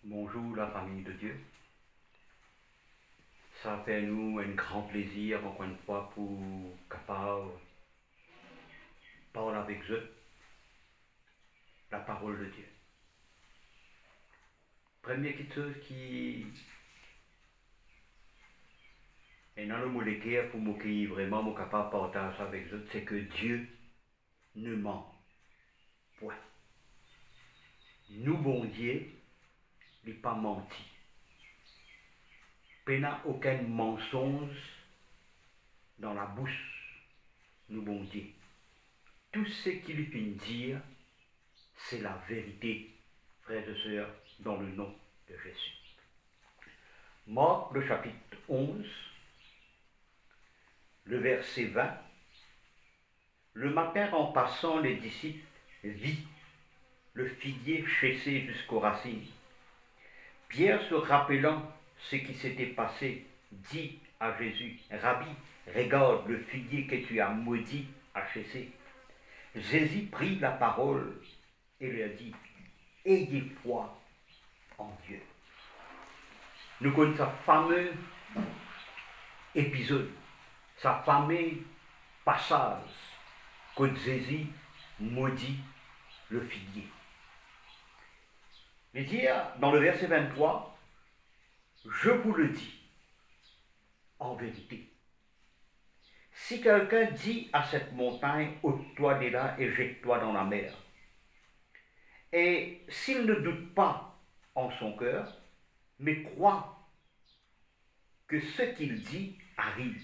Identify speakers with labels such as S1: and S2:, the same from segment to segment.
S1: Bonjour la famille de Dieu. Ça fait nous un grand plaisir encore une fois pour capable parler avec eux la parole de Dieu. Première petite chose qui est dans le molécule pour moi qui vraiment moi capable de partager avec eux, c'est que Dieu ne ment point. Nous bon Dieu, il n'est pas menti. Il n'y a aucun mensonge dans la bouche, nous bon Dieu. Tout ce qu'il vient dire, c'est la vérité, frères et sœurs, dans le nom de Jésus. Marc, le chapitre 11, le verset 20. Le matin, en passant, les disciples vit le figuier chassé jusqu'aux racines. Pierre, se rappelant ce qui s'était passé, dit à Jésus, « Rabbi, regarde le figuier que tu as maudit à chasser. » Jésus prit la parole et leur dit, « Ayez foi en Dieu. » Nous connaissons ce fameux épisode, ce fameux passage que Jésus maudit le figuier. Il dit dans le verset 23, « Je vous le dis en vérité. Si quelqu'un dit à cette montagne, ôte-toi de là et jette-toi dans la mer, et s'il ne doute pas en son cœur, mais croit que ce qu'il dit arrive,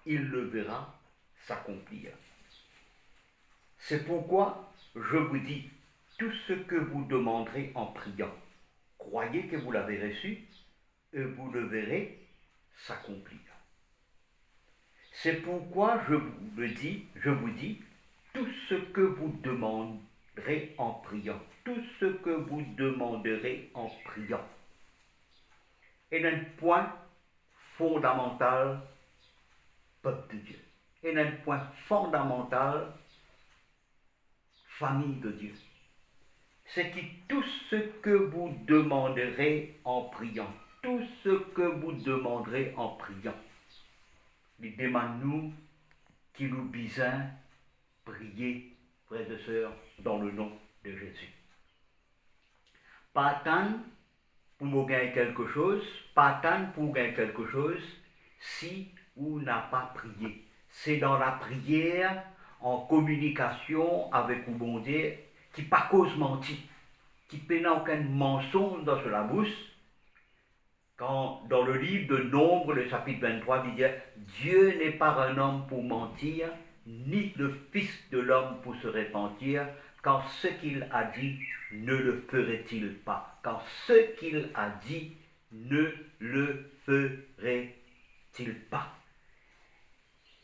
S1: il le verra s'accomplir. C'est pourquoi je vous dis, tout ce que vous demanderez en priant, croyez que vous l'avez reçu et vous le verrez s'accomplir. C'est pourquoi je vous dis, tout ce que vous demanderez en priant, tout ce que vous demanderez en priant, est un point fondamental, peuple de Dieu, est un point fondamental, famille de Dieu. C'est que tout ce que vous demanderez en priant, tout ce que vous demanderez en priant, il demande nous qui nous besoin prier, frères et sœurs, dans le nom de Jésus. Pas attendre pour gagner quelque chose, pas attendre pour gagner quelque chose si on n'a pas prié. C'est dans la prière, en communication avec le bon Dieu, qui pas cause mentir, qui n'a aucun mensonge dans la bouche. Quand dans le livre de Nombre, le chapitre 23, il dit « Dieu n'est pas un homme pour mentir, ni le Fils de l'homme pour se repentir, quand ce qu'il a dit, ne le ferait-il pas? Quand ce qu'il a dit, ne le ferait-il pas ?»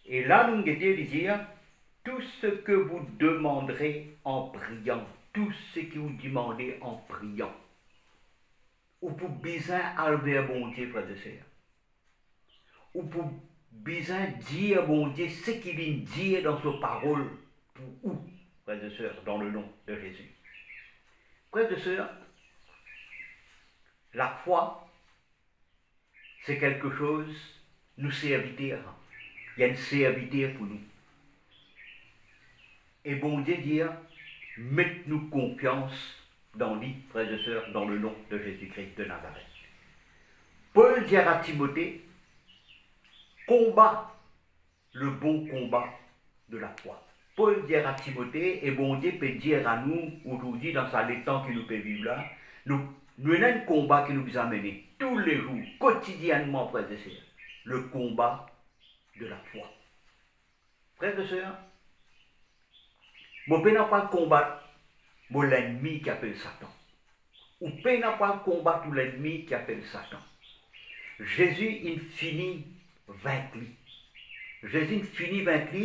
S1: Et là, nous avons dire « Tout ce que vous demanderez en priant, tout ce que vous demandez en priant, ou pour besoin Albert bon Dieu, frère de sœur, ou pour besoin dire bon Dieu ce qu'il vient dire dans sa parole, pour où, frère de sœur, dans le nom de Jésus. Frère de sœur, la foi, c'est quelque chose, nous serviteur. Il y a une serviteur pour nous. Et bon Dieu dit, mettez-nous confiance dans lui, frères et sœurs, dans le nom de Jésus-Christ de Nazareth. Paul dit à Timothée, combat le bon combat de la foi. Paul dit à Timothée, et bon Dieu peut dire à nous, aujourd'hui, dans sa temps qui nous peut vivre là, nous avons un combat qui nous a mené tous les jours, quotidiennement, frères et sœurs, le combat de la foi. Frères et sœurs, je ne peux pas combattre l'ennemi qui appelle Satan. Ou ne peut pas combattre l'ennemi qui appelle Satan. Jésus, il finit vaincre. Jésus, il finit vaincre,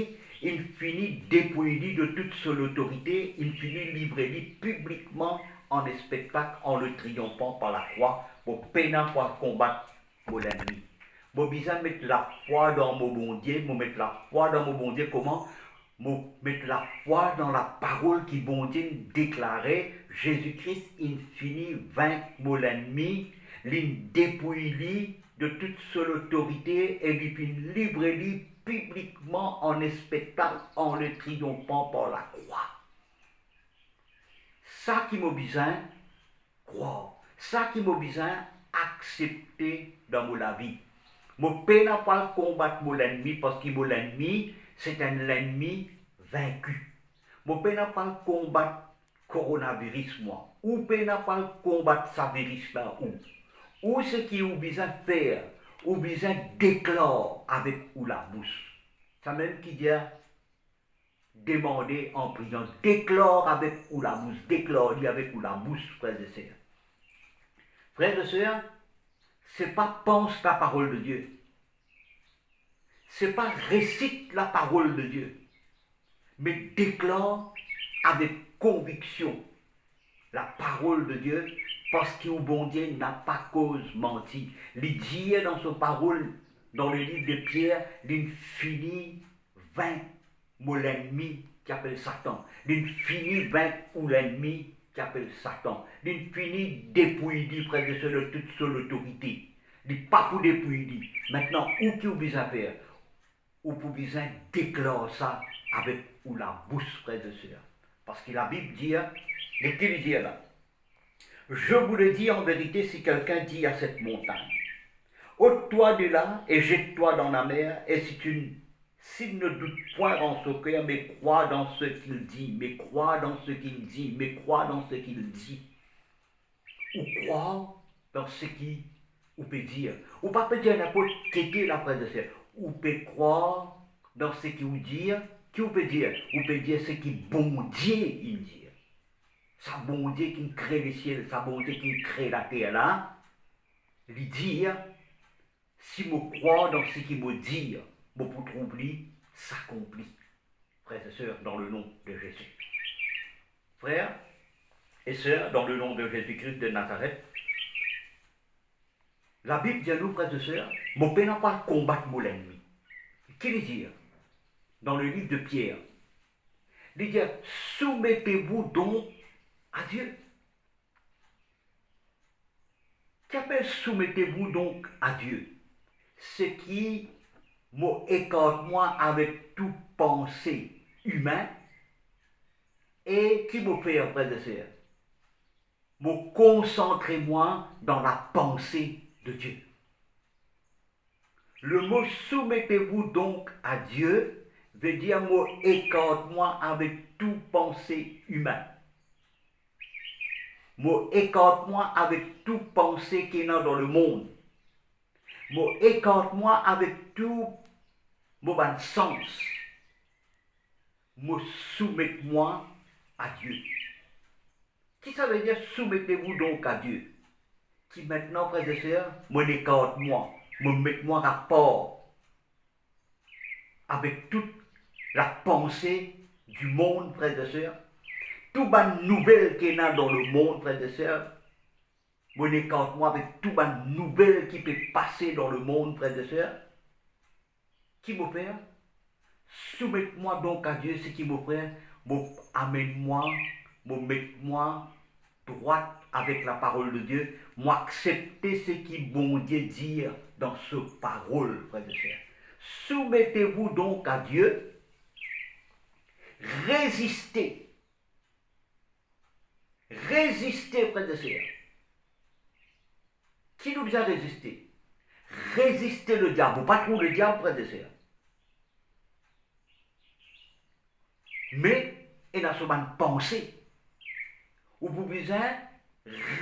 S1: il finit dépouiller de toute son autorité, il finit livrer publiquement en spectacle, en le triomphant par la croix, pour ne combattre l'ennemi. J'ai besoin de mettre la foi dans mon bon Dieu, mettre la foi dans mon bon Dieu, comment? mettre la foi dans la parole qui bon Dieu déclarait. Jésus-Christ, il finit vaincre l'ennemi, il dépouille de toute seule autorité et il finit libre publiquement en un spectacle, en le triomphant par la croix. Ça qui m'a besoin croire, ça qui m'a besoin accepter dans ma vie. Mon père n'a pas combattre mon ennemi parce que mon ennemi, c'est un ennemi vaincu. Mon père n'a pas combattre coronavirus, moi. Ou père n'a pas combattre ça virus là, ou ce qui ou besoin faire, ou besoin déclare avec ou la bouche. Ça même qui dit demander en priant, déclare avec ou la bouche, déclare avec ou la bouche, frères et sœurs. Frères et sœurs, c'est pas pense la parole de Dieu. C'est pas récite la parole de Dieu. Mais déclare avec conviction la parole de Dieu parce que le bon Dieu n'a pas cause menti. Il dit dans sa parole, dans le livre de Pierre, l'infini vaincre l'ennemi qui appelle Satan. L'infini vaincre l'ennemi qui appelle Satan. L'infini dépouille près de ceux de toute seule autorité. Il n'est pas pour dépouiller. Maintenant, où qui vous besoin faire? Ou pour besoin déclarer ça avec ou la bouche, frères et sœurs. Parce que la Bible dit, et qu'il dit là, je vous le dis en vérité, si quelqu'un dit à cette montagne, ôte-toi de là et jette-toi dans la mer, et s'il ne doute point en son cœur, mais croit dans ce qu'il dit, mais croit dans ce qu'il dit, mais croit dans ce qu'il dit, ou croit dans ce qu'il peut dire, ou pas peut dire n'importe quel la frère et sœurs, ou peut croire dans ce qu'il vous dit, qui vous peut dire, ou peut dire ce qui bon Dieu il dit. Ça bon Dieu qui crée les ciels, ça bon Dieu qui crée la terre là, lui dire, si je crois dans ce qu'il me dit, je peux trouver, s'accomplit. Frères et sœurs, dans le nom de Jésus. Frères et sœurs, dans le nom de Jésus-Christ de Nazareth, la Bible dit à nous, frères et sœurs, mon père n'a pas combattre mon ennemi. Qu'est-ce qu'il dit dans le livre de Pierre? Il dit, soumettez-vous donc à Dieu. Qu'appelle soumettez-vous donc à Dieu? Ce qui m'écarte-moi avec toute pensée humaine et qui me fait, frères et sœurs, me concentrer-moi dans la pensée de Dieu. Le mot soumettez-vous donc à Dieu veut dire écarte-moi avec toute pensée humaine. Écarte-moi avec toute pensée qui est dans le monde. Écarte-moi avec tout mon sens. Soumette-moi à Dieu. Qui ça veut dire soumettez-vous donc à Dieu? Qui maintenant, frères et sœurs, écarte-moi, mette-moi rapport avec toute la pensée du monde, frères et sœurs. Toute bonne nouvelle qu'il y a dans le monde, frères et sœurs, écarte-moi avec toute bonne nouvelle qui peut passer dans le monde, frères et sœurs. Qui me fait? Soumette-moi donc à Dieu, ce qui me fait, amène-moi, mette-moi droite avec la parole de Dieu, moi accepter ce qui bon Dieu dit dans ce parole, frères et sœurs. Soumettez-vous donc à Dieu, résistez. Résistez, frères et sœurs. Qui nous a résisté? Résistez le diable, pas trop le diable, frères et sœurs. Mais, il y a ce pensée. Vous pouvez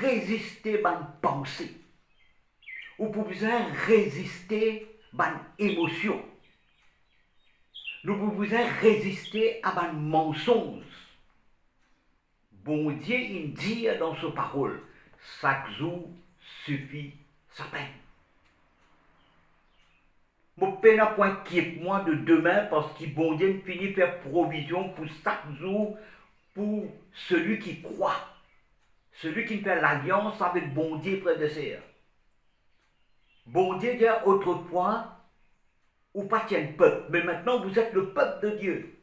S1: résister à une pensée. Vous pouvez résister à une émotion. Nous pouvons résister à un mensonge. Bon Dieu, il dit dans sa parole, chaque jour suffit sa peine. Mon père n'a point inquiète moi de demain parce que bon Dieu finit faire provision pour chaque jour pour celui qui croit. Celui qui fait l'alliance avec bon Dieu, frères et sœurs. Bon Dieu dit autrefois, ou pas tient le peuple, mais maintenant vous êtes le peuple de Dieu.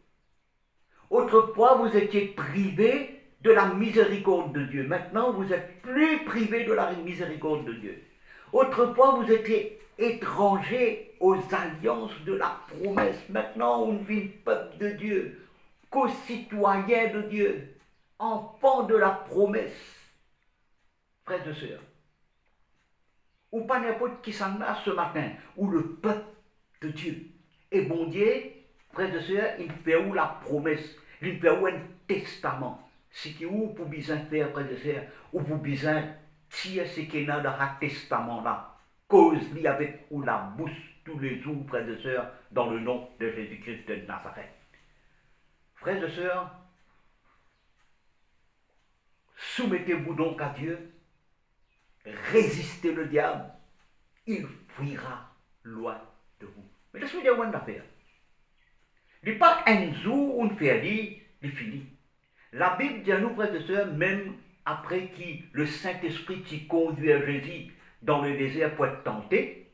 S1: Autrefois, vous étiez privés de la miséricorde de Dieu. Maintenant, vous n'êtes plus privés de la miséricorde de Dieu. Autrefois, vous étiez étrangers aux alliances de la promesse. Maintenant, on vit peuple de Dieu, co-citoyen de Dieu, enfant de la promesse. Frères et sœurs, ou pas n'importe qui s'en a ce matin, ou le peuple de Dieu. Et bon Dieu, frères et sœurs, il fait où la promesse, il fait où un testament. Ce qui ou pour bien faire, frères et sœurs, ou pour bien tirer ce qui est dans le testament-là, cause-lui avec ou la bouche tous les jours, frères et sœurs, dans le nom de Jésus-Christ de Nazareth. Frères et sœurs, soumettez-vous donc à Dieu, résistez le diable, il fuira loin de vous. Mais laisse-moi dire une affaire. Il n'est pas un jour où on fait dire, il finit. La Bible dit à nous, frères et sœurs, même après que le Saint-Esprit t'y conduit à Jésus dans le désert pour être tenté,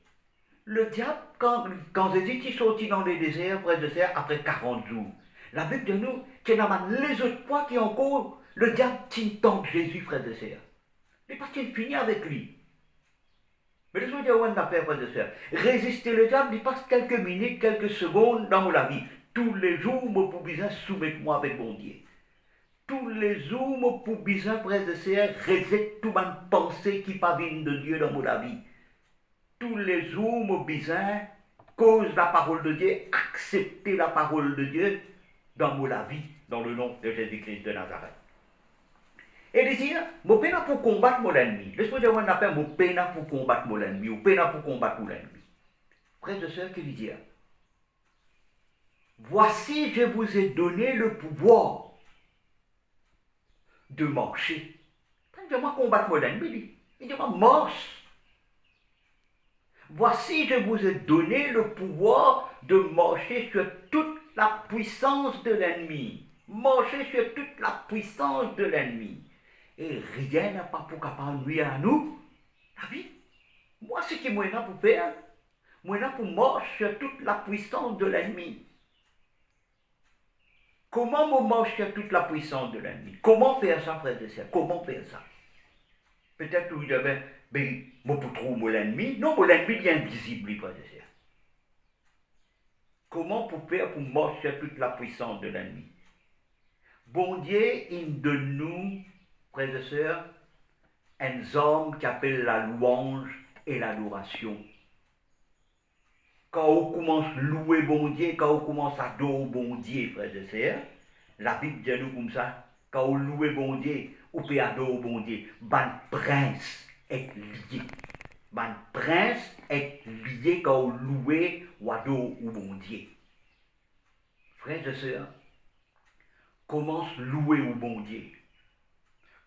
S1: le diable, quand Jésus t'y sorti dans le désert, frères et sœurs, après 40 jours, la Bible dit à nous qu'il y a les autres fois qui encore, le diable t'y tente Jésus, frères et sœurs. Mais parce qu'il finit avec lui. Mais laisse-moi dire une affaire, frères et sœurs. Résister le diable, il passe quelques minutes, quelques secondes dans la vie. Tous les jours, je peux bien soumettre moi avec mon Dieu. Tous les jours, je peux bien, frères et sœurs, résister toute ma pensée qui parvient de Dieu dans ma vie. Tous les jours, je peux bien, cause la parole de Dieu, accepter la parole de Dieu dans ma vie, dans le nom de Jésus-Christ de Nazareth. Et dire, je peine pour combattre mon ennemi. Laisse-moi dire, on appelle, je peine pour combattre mon ennemi, ou peine pour combattre mon ennemi. Frères et sœurs, qui lui dit, voici, je vous ai donné le pouvoir de marcher. Il dit, moi, combattre mon ennemi, il dit, moi, marche. Voici, je vous ai donné le pouvoir de marcher sur toute la puissance de l'ennemi. Marcher sur toute la puissance de l'ennemi. Et rien n'a pas pour capable nuire à nous, la vie. Moi, ce qui moi là pour faire, moi là pour marcher sur toute la puissance de l'ennemi. Comment on marche sur toute la puissance de l'ennemi? Comment faire ça, frère et sœurs? Comment faire ça? Peut-être que vous dites, ben, moi pour trouver mon ennemi. Non, mon ennemi il est invisible, frère et sœurs. Comment pour faire pour marcher sur toute la puissance de l'ennemi? Bon Dieu, il donne nous, frères et sœurs, un homme qui appelle la louange et l'adoration. Quand on commence à louer bon Dieu, quand on commence à adorer bon Dieu, frères et sœurs, la Bible dit nous comme ça, quand on loue bon Dieu, on peut adorer bon Dieu. Ban prince est lié. Ban prince est lié quand on loue ou adore bon Dieu. Frères et sœurs, commence à louer au bon Dieu.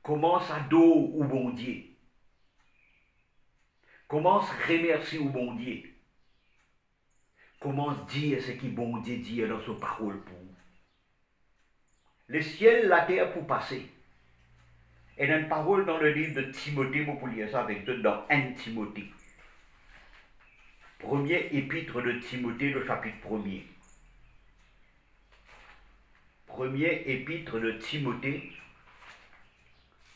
S1: Commence à adorer au bon Dieu. Commence à remercier au bon Dieu. Commence à dire ce que bon Dieu dit dans sa parole pour vous. Le ciel, la terre pour passer. Et il y a une parole dans le livre de Timothée, vous pouvez lire ça avec eux dans 1 Timothée. Premier épître de Timothée, le chapitre 1er. Premier épître de Timothée,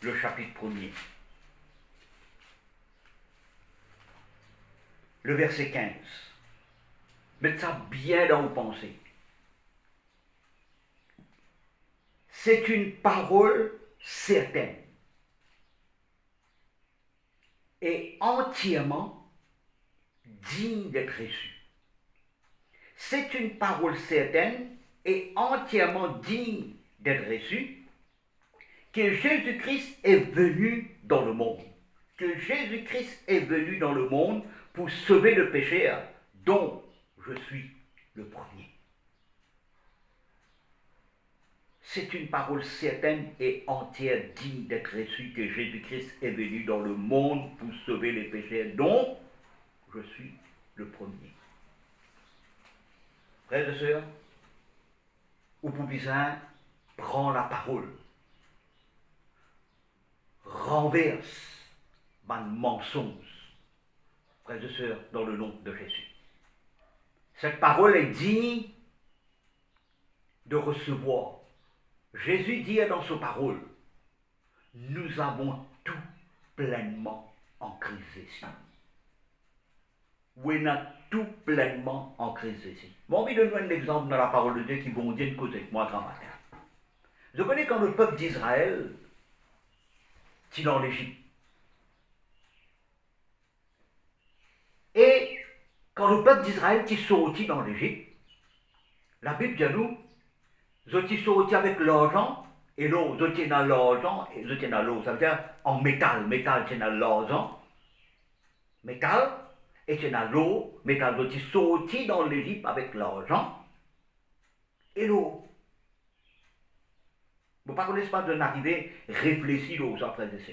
S1: le chapitre 1er. Le verset 15. Mettez ça bien dans vos pensées. C'est une parole certaine et entièrement digne d'être reçue. C'est une parole certaine et entièrement digne d'être reçue que Jésus-Christ est venu dans le monde. Que Jésus-Christ est venu dans le monde pour sauver le pécheur dont je suis le premier. C'est une parole certaine et entière digne d'être reçue que Jésus-Christ est venu dans le monde pour sauver les pécheurs dont je suis le premier. Frères et sœurs, vous pouvez prendre la parole, renverse un mensonge, frères et sœurs, dans le nom de Jésus. Cette parole est digne de recevoir Jésus dit dans sa parole, nous avons tout pleinement en Christ Jésus. Oui, on a tout pleinement en Christ Jésus. Bon, je vais donner un exemple dans la parole de Dieu qui vont dire une cause avec moi grand matin. Je connais quand le peuple d'Israël, c'est dans l'Égypte. Et quand le peuple d'Israël est sorti dans l'Égypte, la Bible dit à nous, ils sont sortis avec l'argent, et l'eau, ils étaient dans l'argent, et ils étaient dans l'eau. Ça veut dire en métal, c'est dans l'argent, métal, et c'est dans l'eau, métal, ils sont sortis dans l'Égypte avec l'argent, et l'eau. Vous ne connaissez pas d'un arrivé réfléchir aux après de ça.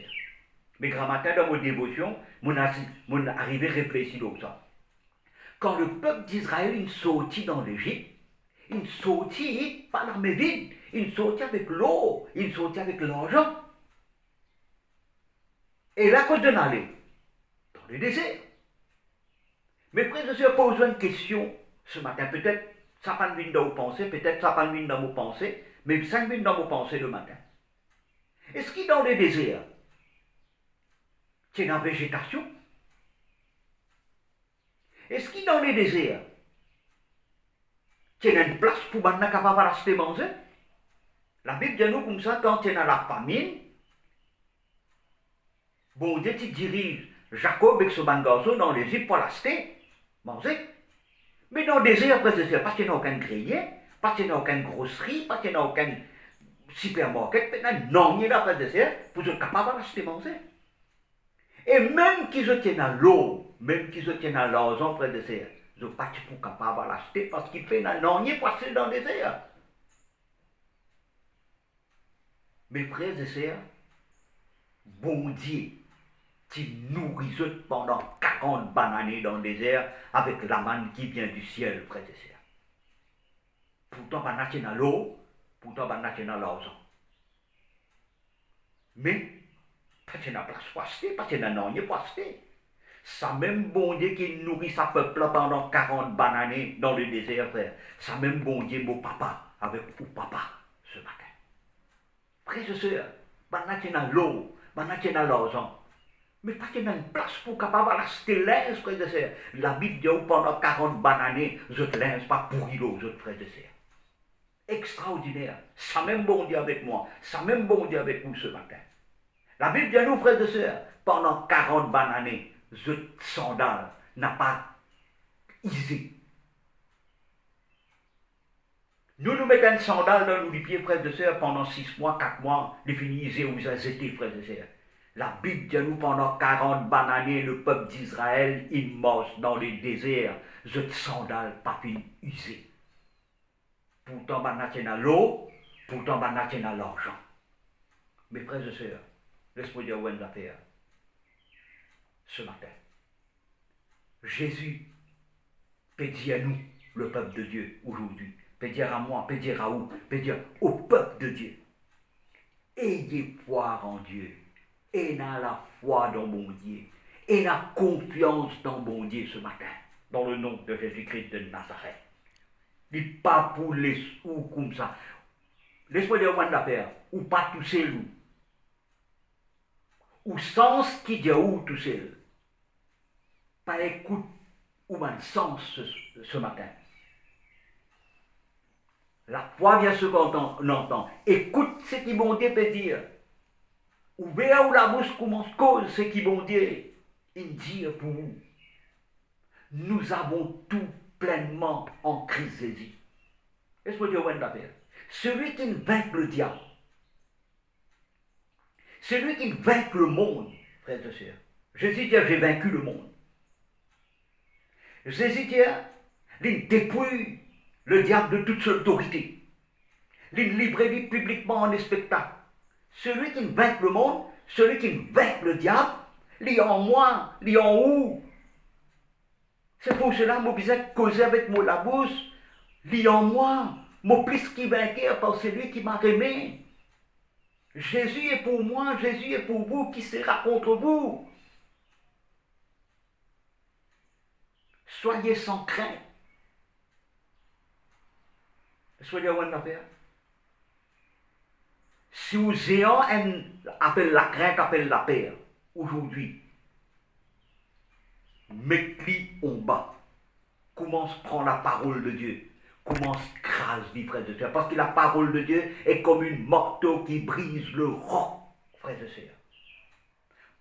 S1: Mais grand matin, dans mon dévotion, mon arrivé réfléchir aux ça. Quand le peuple d'Israël est sorti dans l'Égypte, il sortit pas l'armée vide, il sortit avec l'eau, il sortit avec l'argent. Et là, quand on allait dans le désert. Mais frères et sœurs, posez une question ce matin. Peut-être ça pas venu dans vos pensées, peut-être ça pas venu dans vos pensées, mais ça vient dans vos pensées le matin. Est-ce qu'il dans le désert, c'est dans la végétation? Est-ce qu'il dans le désert, c'est une place pour être capable de rester manger? La Bible dit nous comme ça, quand tu es dans la famine, bon Dieu, tu diriges Jacob avec ce garçon dans l'Égypte pour rester manger. Mais dans le désert, après, c'est parce qu'il n'y a aucun grenier, parce qu'il n'y a aucune grosserie, parce qu'il n'y a aucun supermarché, non, il y a après le désert pour être capable de rester manger. Et même qu'ils étaient dans l'eau, même qu'ils étaient dans l'argent après le désert, ils ne sont pas capables de l'acheter parce qu'ils paient non, il passer dans le désert. Mes frères et sœurs, bon Dieu, tu nourris pendant 40 années dans le désert avec la manne qui vient du ciel, frères et sœurs. Pourtant, on a dans l'eau, pourtant, on a dans l'argent. Mais, pas de la place pour acheter, pas de non, il pour acheter. Ça même bon Dieu qui nourrit sa peuple pendant 40 années dans le désert, frère. Ça même bon Dieu, mon papa, avec ou papa, ce matin. Frères et sœurs, on a dans l'eau, on a dans l'argent. Mais pas qu'il y a une place pour capable d'acheter linge, frères et sœurs. La Bible dit pendant 40 années, je te linge pas pourri l'eau, je te frères et sœurs. Extraordinaire. Ça même bon Dieu avec moi. Ça même bon Dieu avec vous ce matin. La Bible dit à nous, frères et sœurs, pendant 40 années, je sandales n'a pas isé. Nous mettons une sandale dans nos pieds, frères et sœurs, pendant 6 mois, 4 mois, les finis isés ou isés, frères et sœurs. La Bible dit à nous pendant 40 années, le peuple d'Israël, il marche dans les déserts, je sandales pas fini usé. Pourtant, on a dans l'eau, pourtant, on a dans l'argent. Mes frères et sœurs, laisse-moi dire où est l'affaire ce matin. Jésus peut dire à nous, le peuple de Dieu, aujourd'hui, peut dire à moi, peut dire à vous, peut dire au peuple de Dieu. Ayez foi en Dieu. Et dans la foi dans mon Dieu. Et la confiance dans mon Dieu ce matin. Dans le nom de Jésus-Christ de Nazareth. N'est pas pour les ou comme ça. Laisse-moi dire au la paix. Ou pas tout seul. Ou sens qui dit où tout seul. Pas écoute ou un sens ce matin. La foi vient ce qu'on entend. Écoute ce qui bon Dieu peut dire. Ouvrez où la bouche commence cause ce qui bon Dieu il dit pour vous. Nous avons tout pleinement en Christ Jésus. Est-ce que Dieu va la paix? Celui qui vainc le diable, celui qui vainc le monde, frères et sœurs. Jésus dit, j'ai vaincu le monde. Jésus dit, il dépouille le diable de toute autorité. Il livre publiquement en spectacle. Celui qui vainc le monde, celui qui vainc le diable, il est en moi, il est en où. C'est pour cela que je besoin de causer avec moi la bouche, il est en moi, mon plus qui vainqueur par celui qui m'a aimé. Jésus est pour moi, Jésus est pour vous, qui sera contre vous. Soyez sans crainte. Soyez en affaire. Si aux géants appelle la crainte, appelle la peur, aujourd'hui, mets-lui en bas. Commence prendre la parole de Dieu. Commence crase, dit frères et sœurs. Parce que la parole de Dieu est comme une marteau qui brise le roc, frères et sœurs.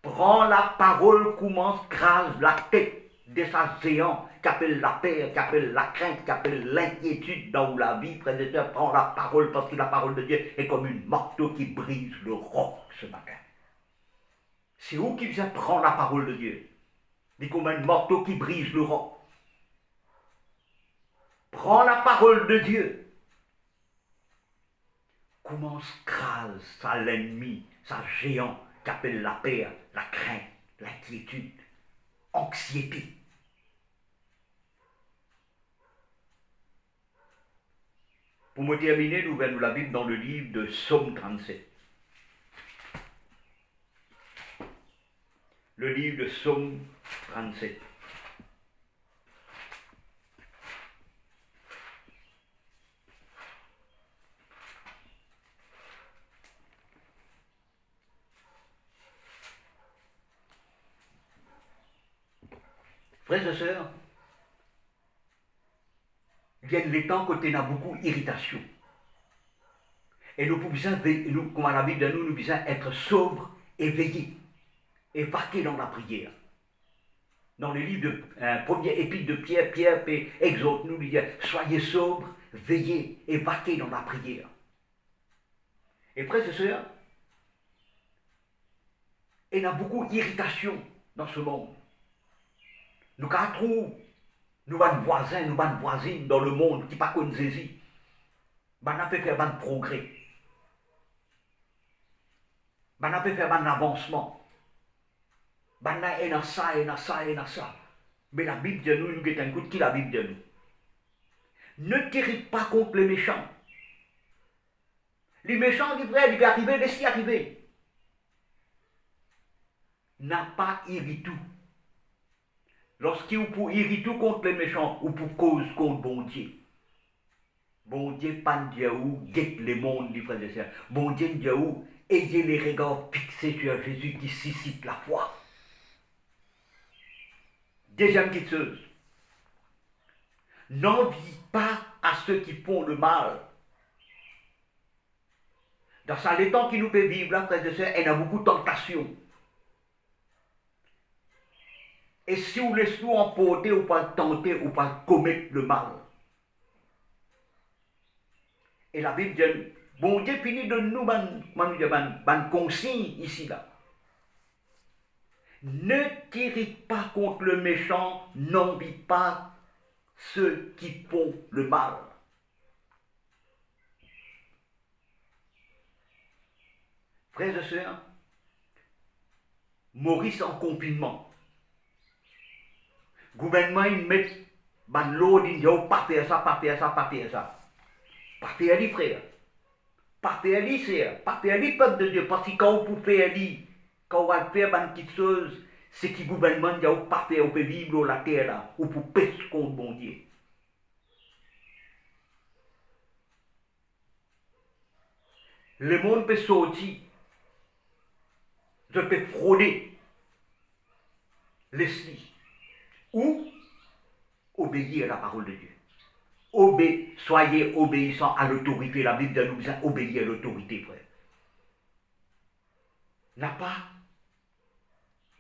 S1: Prends la parole, commence crase la tête de sa géant qui appelle la peur, qui appelle la crainte, qui appelle l'inquiétude dans la vie, frères et sœurs. Prends la parole parce que la parole de Dieu est comme une marteau qui brise le roc ce matin. C'est où qui vient prendre la parole de Dieu? Dit comme un marteau qui brise le roc. Prends la parole de Dieu. Commence crase ça l'ennemi, ça géant qui appelle la peur, la crainte, l'inquiétude, anxiété. Pour me terminer, nous ouvrons la Bible dans le livre de Psaume 37. Le livre de Psaume 37. Frères et sœurs, viennent les temps où il y a beaucoup d'irritation. Et nous pouvons, comme à la Bible de nous devons être sobres et veillés, et vaquer dans la prière. Dans le livre de premier épître de Pierre exhorte nous, dit soyez sobres, veillez et vaquez dans la prière. Et frères et sœurs, il y a beaucoup d'irritation dans ce monde. Nous trouvons, nous avons voisins, nous avons voisines dans le monde qui ne pas connaissent Jésus. Nous avons fait faire un progrès. Nous avons fait faire un avancement. Nous avons ça, et ça. Mais la Bible de nous, nous avons qui la Bible de nous. Ne t'irrite pas contre les méchants. Les méchants, ils vont arriver, laissez arriver. N'a pas irrité tout. Lorsqu'il pour irriter contre les méchants ou pour cause contre bon Dieu. Bon Dieu, pas Dieu ou guette les mondes, les frères et sœurs. Bon Dieu, Dieu ou ayez les regards fixés sur Jésus qui suscite la foi. Deuxième petite chose. N'envie pas à ceux qui font le mal. Dans ça, les temps qui nous fait vivre, là, frères et sœurs, il y a beaucoup de tentations. Et si vous laissez nous emporter ou pas tenter ou pas commettre le mal. Et la Bible dit, bon Dieu finit de nous une consigne ici là. Ne t'irrite pas contre le méchant, n'envie pas ceux qui font le mal. Frères et sœurs, Maurice en confinement. Gouvernement, il met l'ordre, il dit, pas faire ça, pas faire ça, pas faire ça. Pas faire les frères. Pas faire les sœurs. Pas faire les peuples de Dieu. Parce que quand vous faire les, quand on va faire une petite chose, c'est que le gouvernement dit, pas faire, on peut vivre sur la terre là, ou pour pêcher contre bon Dieu. Le monde peut sortir. Je peux frauder. Laisse-les. Ou obéir à la parole de Dieu. Soyez obéissants à l'autorité. La Bible nous dit obéir à l'autorité, frère. N'a pas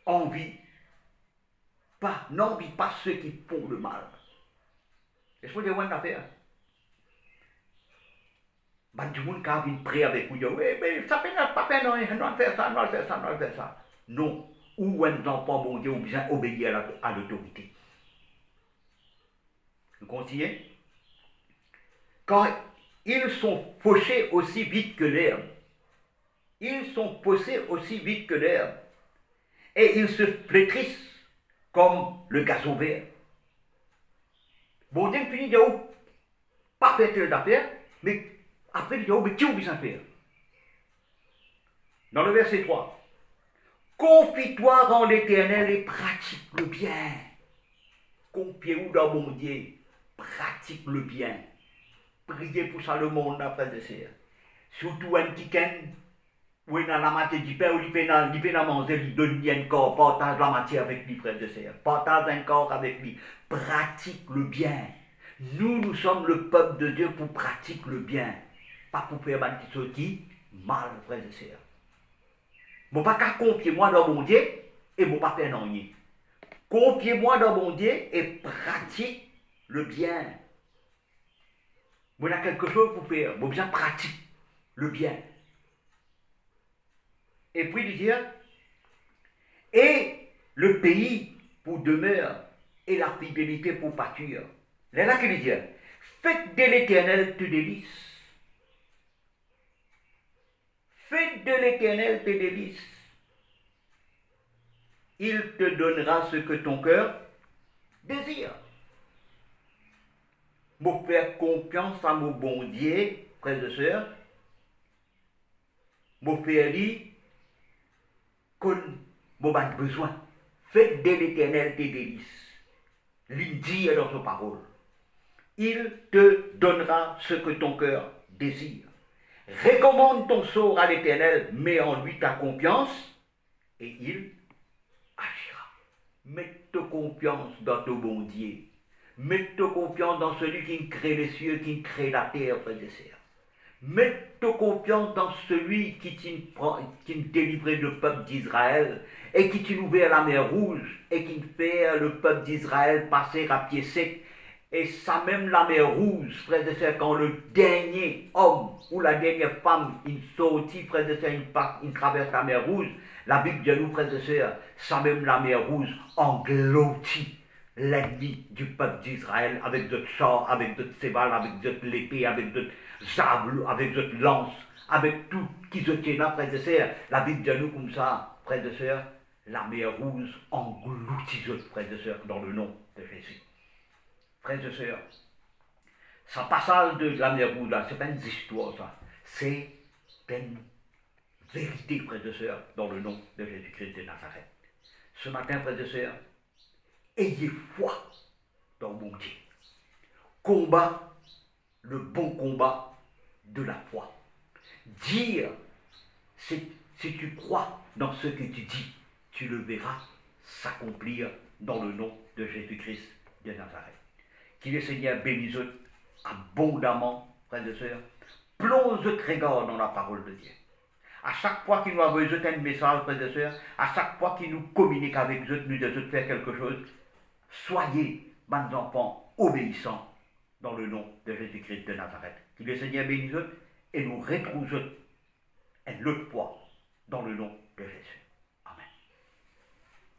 S1: envie, n'envie pas ceux qui font le mal. Est-ce que vous avez une affaire? Tout le monde qui a prier avec vous, oui, mais ça peut pas faire, non, non, faire ça, non, faire ça, non, faire ça. Non. Ou un enfant, bon Dieu, ou bien obéir à l'autorité. Vous continuez? Quand ils sont fauchés aussi vite que l'herbe, ils sont poussés aussi vite que l'herbe, et ils se flétrissent comme le gazon vert. Bon Dieu finit de pas faire telle affaire, mais après il dit, mais qui vous faire? Dans le verset 3. Confie-toi en l'Éternel et pratique le bien. Confiez-vous dans mon Dieu. Pratique le bien. Priez pour ça le monde, frères et sœurs. Surtout un petit Oui, dans la matière du pain, il peut manger, il donne un corps, partage la matière avec lui, frère de sœur. Partage un corps avec lui. Pratique le bien. Nous sommes le peuple de Dieu pour pratiquer le bien. Pas pour faire des choses qui mal, frère de sœur. Je ne peux pas confier moi dans mon Dieu et je ne peux pas faire rien. Confiez-moi dans mon Dieu et pratique le bien. Vous avez quelque chose pour faire, vous bien pratique le bien. Et puis il dit, et le pays pour demeure et la fidélité pour pâture. C'est là qu'il dit, faites de l'Éternel tes délices. Faites de l'Éternel tes délices. Il te donnera ce que ton cœur désire. Pour faire confiance à mon bon Dieu, frères et sœurs, pour faire dire qu'on a besoin. Faites de l'Éternel tes délices. Il dit dans sa parole. Il te donnera ce que ton cœur désire. Recommande ton sort à l'Éternel, mets en lui ta confiance, et il agira. Mets ta confiance dans ton bon Dieu. Mets ta confiance dans celui qui crée les cieux, qui crée la terre, frères et sœurs. Mets ta confiance dans celui qui t'a délivré le peuple d'Israël et qui t'a ouvert la mer rouge et qui fait le peuple d'Israël passer à pied sec. Et ça même la mer rouge, frères et sœurs, quand le dernier homme ou la dernière femme, il sortit, frères et sœurs, il traverse la mer rouge, la Bible dit nous, frères et sœurs, ça même la mer rouge engloutit l'ennemi du peuple d'Israël avec d'autres chars, avec d'autres sévales, avec d'autres l'épée, avec d'autres sables, avec d'autres lances, avec tout qui se tient là, frères et sœurs. La Bible dit nous comme ça, frères et sœurs, la mer rouge engloutit d'autres, frères et sœurs, dans le nom de Jésus. Frères et sœurs, ce passage de la mer rouge là, c'est pas une histoire ça, c'est une vérité, frères et sœurs, dans le nom de Jésus-Christ de Nazareth. Ce matin, frères et sœurs, ayez foi dans mon Dieu. Combat le bon combat de la foi. Dire, si tu crois dans ce que tu dis, tu le verras s'accomplir dans le nom de Jésus-Christ de Nazareth. Que le Seigneur bénisse abondamment, frères et sœurs. Plonge votre regard dans la parole de Dieu. À chaque fois qu'il nous envoie un message, frères et sœurs, à chaque fois qu'il nous communique avec eux, nous devons faire quelque chose, soyez, mes enfants, obéissants dans le nom de Jésus-Christ de Nazareth. Que le Seigneur bénisse et nous retrouvons une autre fois dans le nom de Jésus.